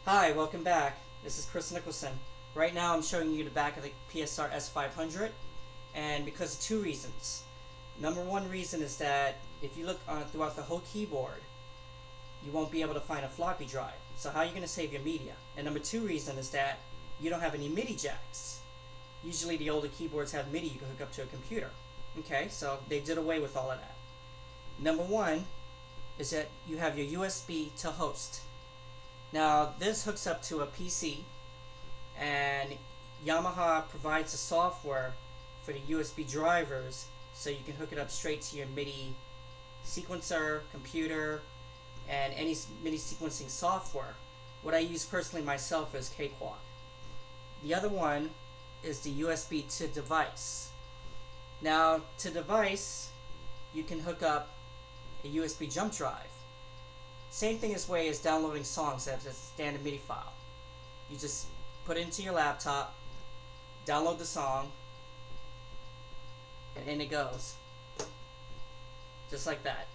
Hi, welcome back. This is Chris Nicholson. Right now I'm showing you the back of the PSR-S500, and because of two reasons. Number one reason is that if you look throughout the whole keyboard, you won't be able to find a floppy drive. So how are you going to save your media? And number two reason is that you don't have any MIDI jacks. Usually the older keyboards have MIDI you can hook up to a computer. Okay, so they did away with all of that. Number one is that you have your USB to host. Now this hooks up to a PC, and Yamaha provides the software for the USB drivers so you can hook it up straight to your MIDI sequencer, computer, and any MIDI sequencing software. What I use personally myself is Cakewalk. The other one is the USB to device. Now to device, you can hook up a USB jump drive. Same thing as way as downloading songs as a standard MIDI file. You just put it into your laptop, download the song, and in it goes. Just like that.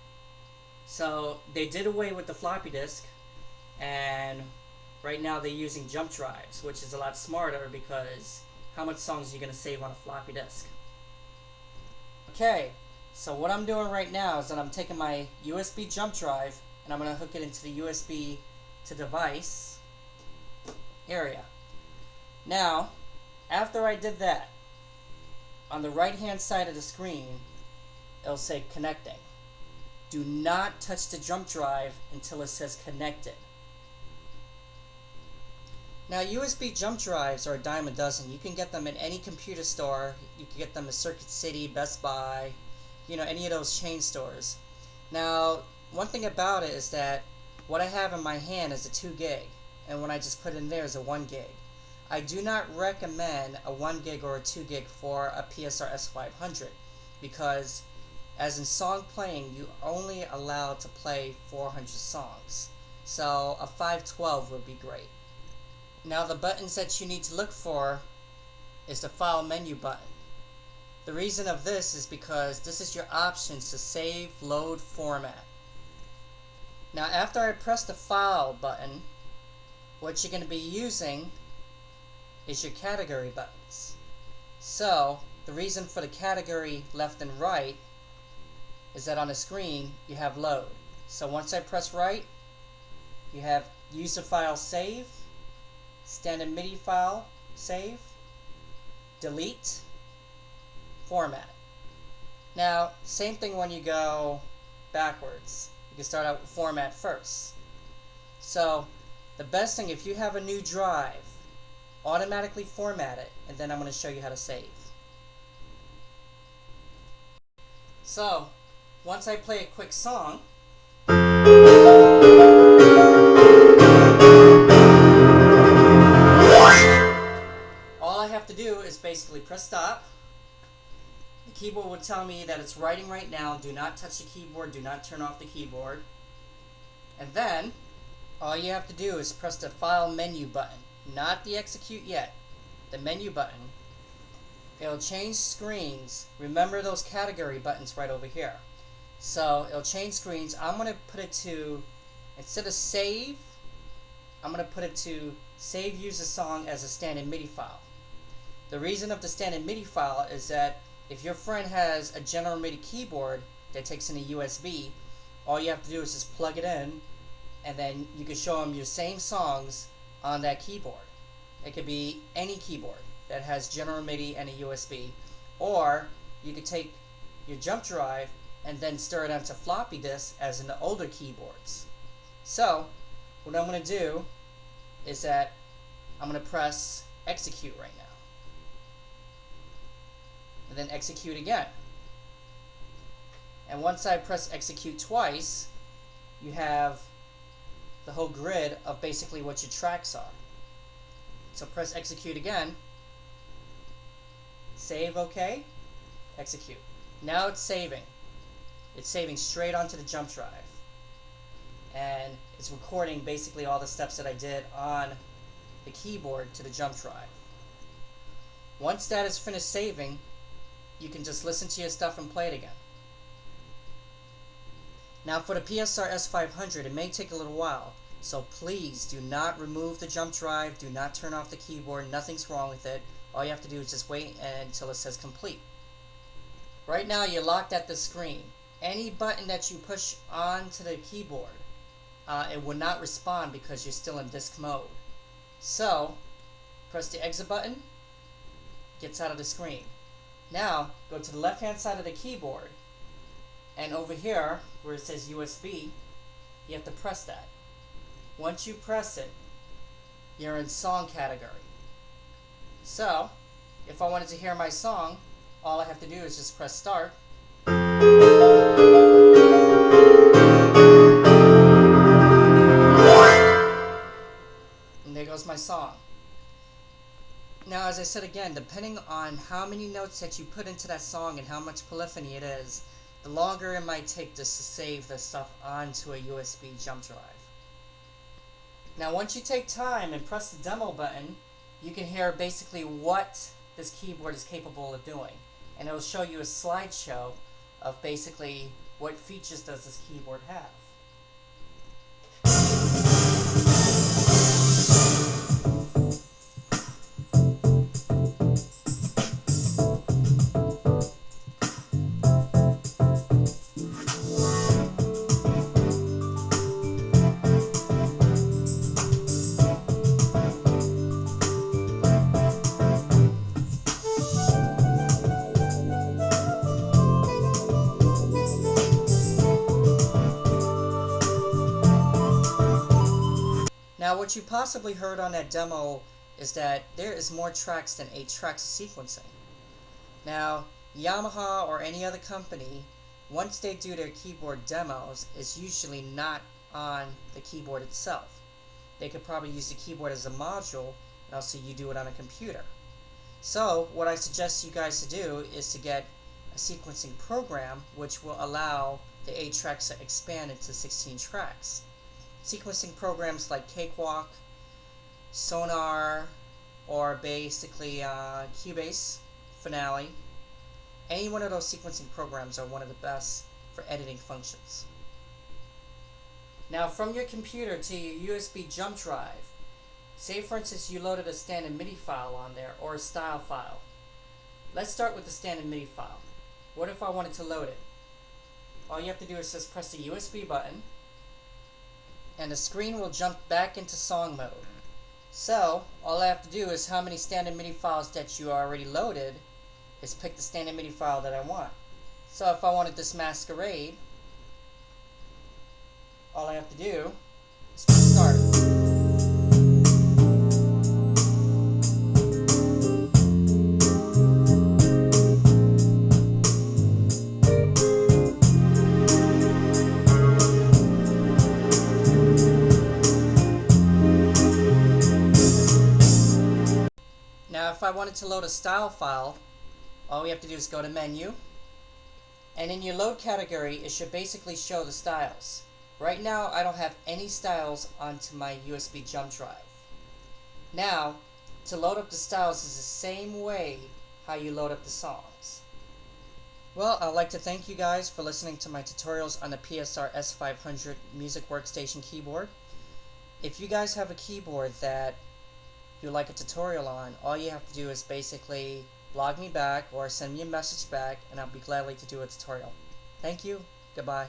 So they did away with the floppy disk, and right now they're using jump drives, which is a lot smarter because how much songs are you going to save on a floppy disk? Okay, so what I'm doing right now is that I'm taking my USB jump drive and I'm going to hook it into the USB to device area. Now, after I did that, on the right hand side of the screen, it'll say connecting. Do not touch the jump drive until it says connected. Now, USB jump drives are a dime a dozen. You can get them in any computer store. You can get them at Circuit City, Best Buy, any of those chain stores. Now, one thing about it is that what I have in my hand is a 2 gig, and when I just put in there is a 1 gig. I do not recommend a 1 gig or a 2 gig for a PSR-S500 because as in song playing, you're only allowed to play 400 songs. So a 512 would be great. Now the buttons that you need to look for is the file menu button. The reason of this is because this is your options to save, load, format. Now after I press the file button, what you're going to be using is your category buttons. So the reason for the category left and right is that on the screen you have load. So once I press right, you have user file save, standard MIDI file save, delete, format. Now same thing when you go backwards. You can start out with format first. So the best thing, if you have a new drive, automatically format it, and then I'm going to show you how to save. So once I play a quick song, all I have to do is basically press stop. The keyboard will tell me that it's writing right now. Do not touch the keyboard. Do not turn off the keyboard. And then all you have to do is press the file menu button. Not the execute yet. The menu button. It'll change screens. Remember those category buttons right over here. So it'll change screens. I'm going to put it to, instead of save, I'm going to put it to save user song as a standard MIDI file. The reason of the standard MIDI file is that if your friend has a general MIDI keyboard that takes in a USB, all you have to do is just plug it in, and then you can show them your same songs on that keyboard. It could be any keyboard that has general MIDI and a USB, or you could take your jump drive and then stir it onto floppy disk as in the older keyboards. So what I'm going to do is that I'm going to press execute right now, and then execute again. And once I press execute twice, you have the whole grid of basically what your tracks are. So press execute again, save, OK, execute. Now it's saving. It's saving straight onto the jump drive, and it's recording basically all the steps that I did on the keyboard to the jump drive. Once that is finished saving, you can just listen to your stuff and play it again. Now for the PSR-S500, it may take a little while. So please do not remove the jump drive, do not turn off the keyboard, nothing's wrong with it. All you have to do is just wait until it says complete. Right now you're locked at the screen. Any button that you push onto the keyboard, it will not respond because you're still in disk mode. So, press the exit button, gets out of the screen. Now, go to the left hand side of the keyboard, and over here, where it says USB, you have to press that. Once you press it, you're in song category. So, if I wanted to hear my song, all I have to do is just press start. And there goes my song. Now, as I said again, depending on how many notes that you put into that song and how much polyphony it is, the longer it might take just to save the stuff onto a USB jump drive. Now, once you take time and press the demo button, you can hear basically what this keyboard is capable of doing. And it will show you a slideshow of basically what features does this keyboard have. Now, what you possibly heard on that demo is that there is more tracks than 8 tracks of sequencing. Now, Yamaha or any other company, once they do their keyboard demos, it's usually not on the keyboard itself. They could probably use the keyboard as a module, and also you do it on a computer. So, what I suggest you guys to do is to get a sequencing program which will allow the 8 tracks to expand into 16 tracks. Sequencing programs like Cakewalk, Sonar, or basically Cubase, Finale. Any one of those sequencing programs are one of the best for editing functions. Now, from your computer to your USB jump drive, say for instance you loaded a standard MIDI file on there or a style file. Let's start with the standard MIDI file. What if I wanted to load it? All you have to do is just press the USB button, and the screen will jump back into song mode. So, all I have to do is how many standard MIDI files that you already loaded is pick the standard MIDI file that I want. So if I wanted this Masquerade, all I have to do is press start. Now, if I wanted to load a style file, all we have to do is go to Menu, and in your load category, it should basically show the styles. Right now, I don't have any styles onto my USB jump drive. Now, to load up the styles is the same way how you load up the songs. Well, I'd like to thank you guys for listening to my tutorials on the PSR-S500 music workstation keyboard. If you guys have a keyboard that you'd like a tutorial on, all you have to do is basically blog me back or send me a message back, and I'll be gladly to do a tutorial. Thank you. Goodbye.